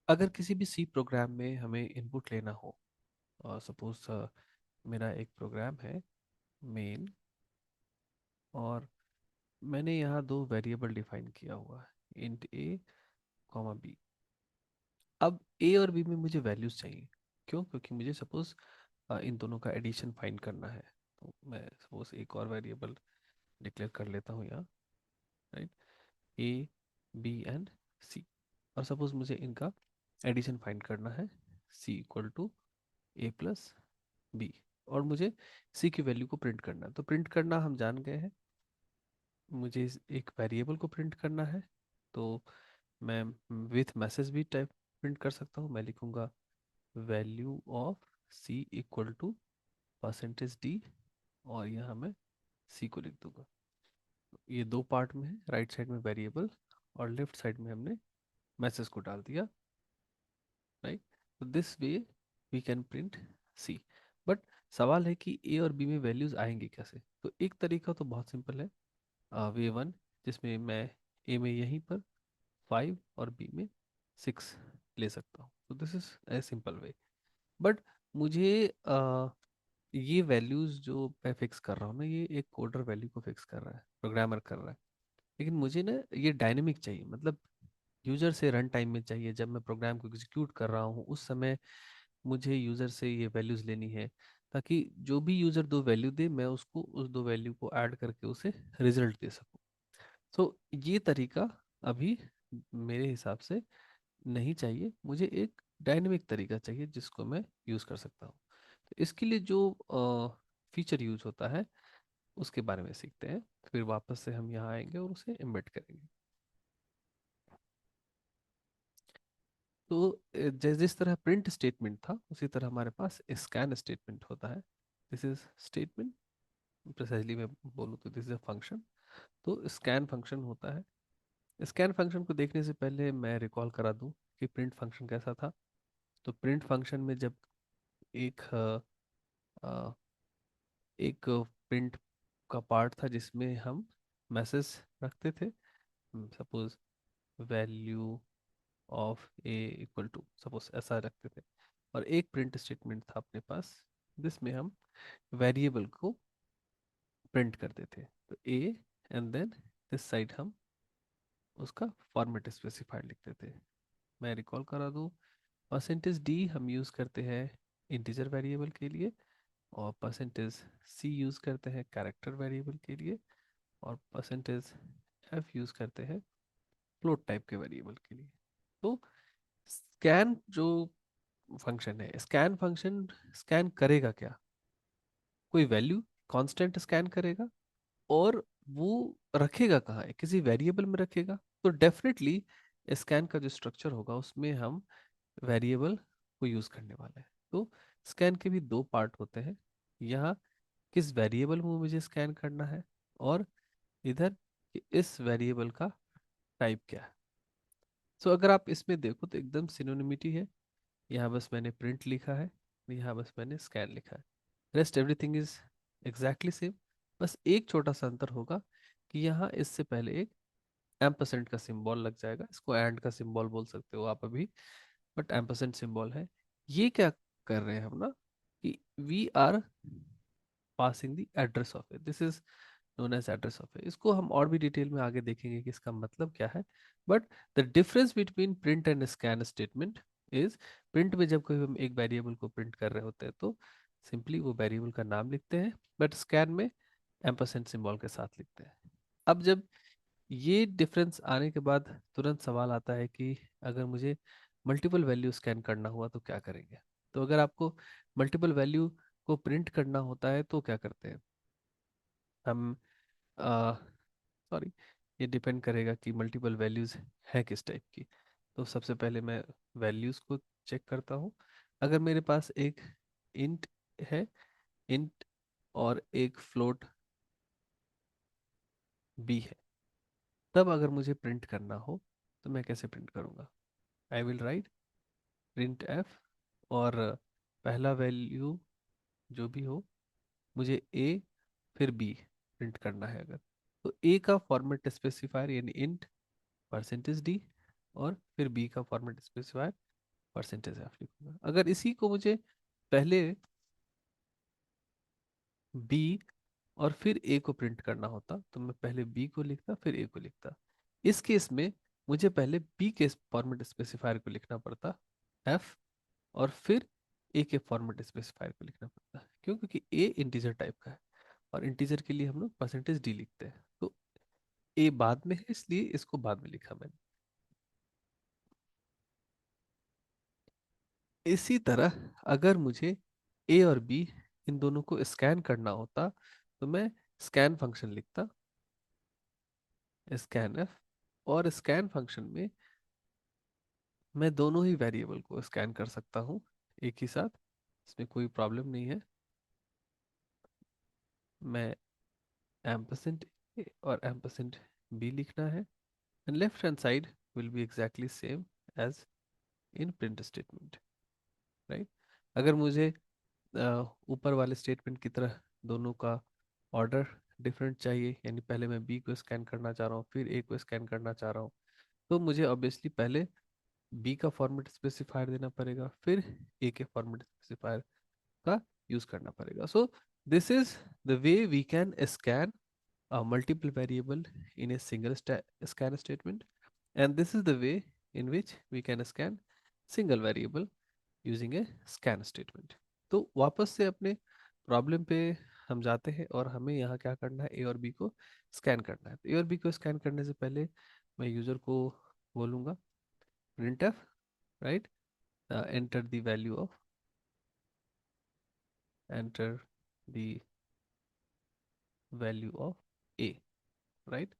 अगर किसी भी सी प्रोग्राम में हमें इनपुट लेना हो, और सपोज मेरा एक प्रोग्राम है मेन, और मैंने यहाँ दो वेरिएबल डिफाइन किया हुआ है, इंट ए कॉमा बी। अब ए और बी में मुझे वैल्यूज चाहिए। क्यों? क्योंकि मुझे सपोज इन दोनों का एडिशन फाइंड करना है। तो मैं सपोज एक और वेरिएबल डिक्लेयर कर लेता हूँ यहाँ, right, A B and C. और सपोज मुझे इनका एडिशन फाइंड करना है, C equal to A plus B, और मुझे सी की वैल्यू को प्रिंट करना है। तो प्रिंट करना हम जान गए हैं, मुझे एक वेरिएबल को प्रिंट करना है। तो मैं विथ मैसेज भी टाइप प्रिंट कर सकता हूँ। मैं लिखूंगा value of C equal to percentage D, और यहाँ मैं सी को लिख दूंगा। ये दो पार्ट में है, राइट साइड में वेरिएबल और लेफ्ट साइड में हमने मैसेज को डाल दिया, राइट। तो this way we can print C. But सवाल है कि ए और बी में वैल्यूज आएंगे कैसे। तो एक तरीका तो बहुत सिंपल है, वे वन, जिसमें मैं ए में यहीं पर 5 और बी में 6 ले सकता हूँ। तो this is a simple way. But मुझे ये वैल्यूज जो मैं फिक्स कर रहा हूँ ना, ये एक कोडर वैल्यू को फिक्स कर रहा है, प्रोग्रामर कर रहा है। लेकिन मुझे ना ये डायनेमिक चाहिए, मतलब यूजर से रन टाइम में चाहिए। जब मैं प्रोग्राम को एग्जीक्यूट कर रहा हूँ उस समय मुझे यूजर से ये वैल्यूज लेनी है, ताकि जो भी यूजर दो वैल्यू दे, मैं उसको उस दो वैल्यू को ऐड करके उसे रिजल्ट दे सकूँ। तो ये तरीका अभी मेरे हिसाब से नहीं चाहिए। मुझे एक डायनेमिक तरीका चाहिए जिसको मैं यूज़ कर सकता हूँ। तो इसके लिए जो फीचर यूज होता है उसके बारे में सीखते हैं, फिर वापस से हम यहाँ आएंगे और उसे एम्बेड करेंगे। तो जिस तरह प्रिंट स्टेटमेंट था उसी तरह हमारे पास स्कैन स्टेटमेंट होता है। दिस इज स्टेटमेंट, प्रिसाइजली मैं बोलूँ तो दिस इज अ फंक्शन। तो स्कैन फंक्शन होता है। स्कैन फंक्शन को देखने से पहले मैं रिकॉल करा दूं कि प्रिंट फंक्शन कैसा था। तो प्रिंट फंक्शन में जब एक अ, एक प्रिंट का पार्ट था जिसमें हम मैसेज रखते थे, suppose value of A equal to, suppose ऐसा रखते थे। और एक प्रिंट स्टेटमेंट था अपने पास जिसमें हम वेरिएबल को प्रिंट करते थे। तो A and then this side हम उसका फॉर्मेट स्पेसिफाइड लिखते थे। मैं रिकॉल करा दूँ, परसेंटेज डी हम यूज़ करते हैं इंटीजर वेरिएबल के लिए, और परसेंटेज सी यूज़ करते हैं कैरेक्टर वेरिएबल के लिए, और परसेंटेज एफ यूज़ करते हैं फ्लोट टाइप के वेरिएबल के लिए। तो स्कैन जो फंक्शन है, स्कैन फंक्शन स्कैन करेगा क्या? कोई वैल्यू कांस्टेंट स्कैन करेगा, और वो रखेगा कहाँ है? किसी वेरिएबल में रखेगा। तो डेफिनेटली स्कैन का जो स्ट्रक्चर होगा उसमें हम वेरिएबल को यूज़ करने वाले हैं। तो स्कैन के भी दो पार्ट होते हैं, यहाँ किस वेरिएबल में मुझे स्कैन करना है, और इधर कि इस वेरिएबल का टाइप क्या है। सो अगर आप इसमें देखो तो एकदम सिनोनिमिटी है। यहाँ बस मैंने प्रिंट लिखा है, यहाँ बस मैंने स्कैन लिखा है, rest everything is exactly same. बस एक छोटा सा अंतर होगा कि यहाँ इससे पहले एक एम्परसेंट का सिंबल लग जाएगा। इसको एंड का सिंबल बोल सकते हो आप अभी, बट एम्परसेंट सिंबल है। ये क्या कर रहे हैं हम ना, कि we are passing the address of it, this is known as address of it. इसको हम और भी डिटेल में आगे देखेंगे कि इसका मतलब क्या है। But the difference between print and scan statement is, print में जब कोई हम एक वेरिएबल को प्रिंट कर रहे होते हैं तो सिंपली वो वेरिएबल का नाम लिखते हैं, बट स्कैन में एम्परसेंट सिंबल के साथ लिखते हैं। अब जब ये डिफरेंस आने के बाद तुरंत सवाल आता है कि अगर मुझे मल्टीपल वैल्यू स्कैन करना हुआ तो क्या करेंगे। तो अगर आपको मल्टीपल वैल्यू को प्रिंट करना होता है तो क्या करते हैं हम, सॉरी, ये डिपेंड करेगा कि मल्टीपल वैल्यूज है किस टाइप की। तो सबसे पहले मैं वैल्यूज को चेक करता हूँ। अगर मेरे पास एक इंट है, इंट, और एक फ्लोट बी है, तब अगर मुझे प्रिंट करना हो तो मैं कैसे प्रिंट करूँगा? I will write print F, और पहला वैल्यू जो भी हो, मुझे ए फिर बी प्रिंट करना है। अगर तो ए का फॉर्मेट स्पेसिफायर यानी इंट परसेंटेज डी, और फिर बी का फॉर्मेट स्पेसिफायर परसेंटेज एफ लिखूंगा। अगर इसी को मुझे पहले बी और फिर ए को प्रिंट करना होता तो मैं पहले बी को लिखता फिर ए को लिखता। इस केस में मुझे पहले बी के फॉर्मेट स्पेसिफायर को लिखना पड़ता एफ, और फिर ए के फॉर्मेट स्पेसिफायर को लिखना पड़ता। क्यों? क्योंकि ए इंटीजर टाइप का है और इंटीजर के लिए हम लोग परसेंटेज डी लिखते हैं, तो ए बाद में है इसलिए इसको बाद में लिखा मैंने। इसी तरह अगर मुझे ए और बी इन दोनों को स्कैन करना होता तो मैं स्कैन फंक्शन लिखता, स्कैन एफ, और स्कैन फंक्शन में मैं दोनों ही वेरिएबल को स्कैन कर सकता हूँ एक ही साथ, इसमें कोई प्रॉब्लम नहीं है। मैं एम्परसेंट ए और एम्परसेंट बी लिखना है, and left hand side will be exactly same as in print statement, right. अगर मुझे ऊपर वाले स्टेटमेंट की तरह दोनों का ऑर्डर डिफरेंट चाहिए, यानी पहले मैं बी को स्कैन करना चाह रहा हूँ फिर ए को स्कैन करना चाह रहा हूँ, तो मुझे ऑब्वियसली पहले बी का फॉर्मेट स्पेसिफायर देना पड़ेगा फिर ए के फॉर्मेट स्पेसिफायर का यूज करना पड़ेगा। So this is the way we can scan a multiple variable in a single scan statement, and this is the way in which we can scan single variable using a scan statement। तो वापस से अपने problem पे हम जाते हैं और हमें यहाँ क्या करना है, ए और बी को स्कैन करना है। तो ए और बी को स्कैन करने से पहले मैं यूजर को बोलूँगा printf, right, enter the value of, enter the value of a, right.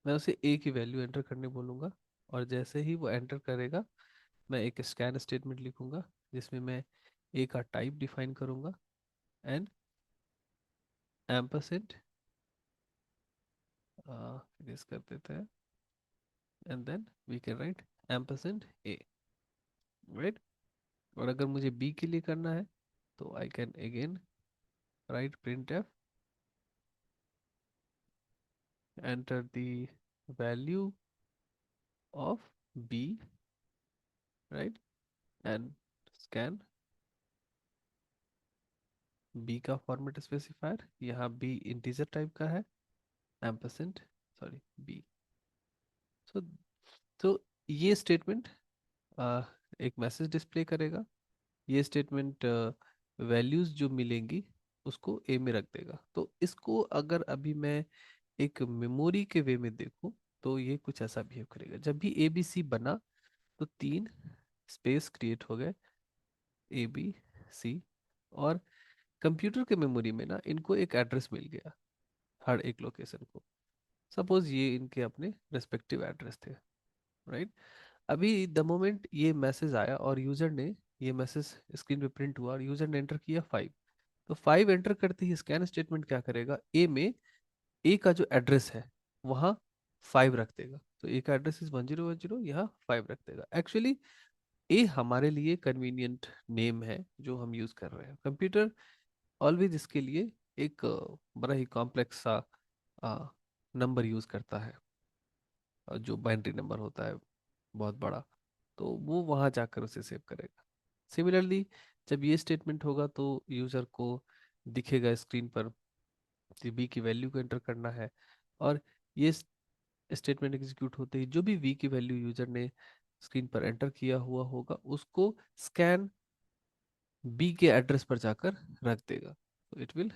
मैं उसे ए की वैल्यू एंटर करने बोलूँगा, और जैसे ही वो एंटर करेगा मैं एक स्कैन स्टेटमेंट लिखूंगा जिसमें मैं ए का टाइप डिफाइन करूंगा एंड एम्परसेंट फिनिश कर देते हैं, and then we can write ampersand A, right. और अगर मुझे बी के लिए करना है तो I can again write printf, enter the value of B, right, and scan B का फॉर्मेट स्पेसिफायर, यहाँ बी इंटीजर टाइप का है, एम्परसेंट, सॉरी, बी। सो तो ये स्टेटमेंट एक मैसेज डिस्प्ले करेगा, ये स्टेटमेंट वैल्यूज जो मिलेंगी उसको ए में रख देगा। तो इसको अगर अभी मैं एक मेमोरी के वे में देखूं तो ये कुछ ऐसा बिहेव करेगा। जब भी ए बी सी बना तो 3 स्पेस क्रिएट हो गए, ए बी सी, और कंप्यूटर के मेमोरी में ना इनको एक एड्रेस मिल गया हर एक लोकेशन को। सपोज ये इनके अपने रेस्पेक्टिव एड्रेस थे, राइट। अभी द मोमेंट ये मैसेज आया और यूजर ने, ये मैसेज स्क्रीन पे प्रिंट हुआ और यूजर ने एंटर किया 5, तो 5 एंटर करते ही स्कैन स्टेटमेंट क्या करेगा, ए में ए का जो एड्रेस है वहाँ 5 रख देगा। तो ए का एड्रेस इज 1010, यहाँ 5 रख देगा। एक्चुअली ए हमारे लिए कन्वीनियंट नेम है जो हम यूज कर रहे हैं। कंप्यूटर ऑलवेज इसके लिए एक बड़ा ही कॉम्प्लेक्स सा नंबर यूज करता है, जो बाइनरी नंबर होता है बहुत बड़ा, तो वो वहाँ जाकर उसे सेव करेगा। सिमिलरली जब ये स्टेटमेंट होगा तो यूजर को दिखेगा स्क्रीन पर कि बी की वैल्यू को एंटर करना है, और ये स्टेटमेंट एग्जीक्यूट होते ही जो भी वी की वैल्यू यूजर ने स्क्रीन पर एंटर किया हुआ होगा उसको स्कैन बी के एड्रेस पर जाकर रख देगा। तो इट विल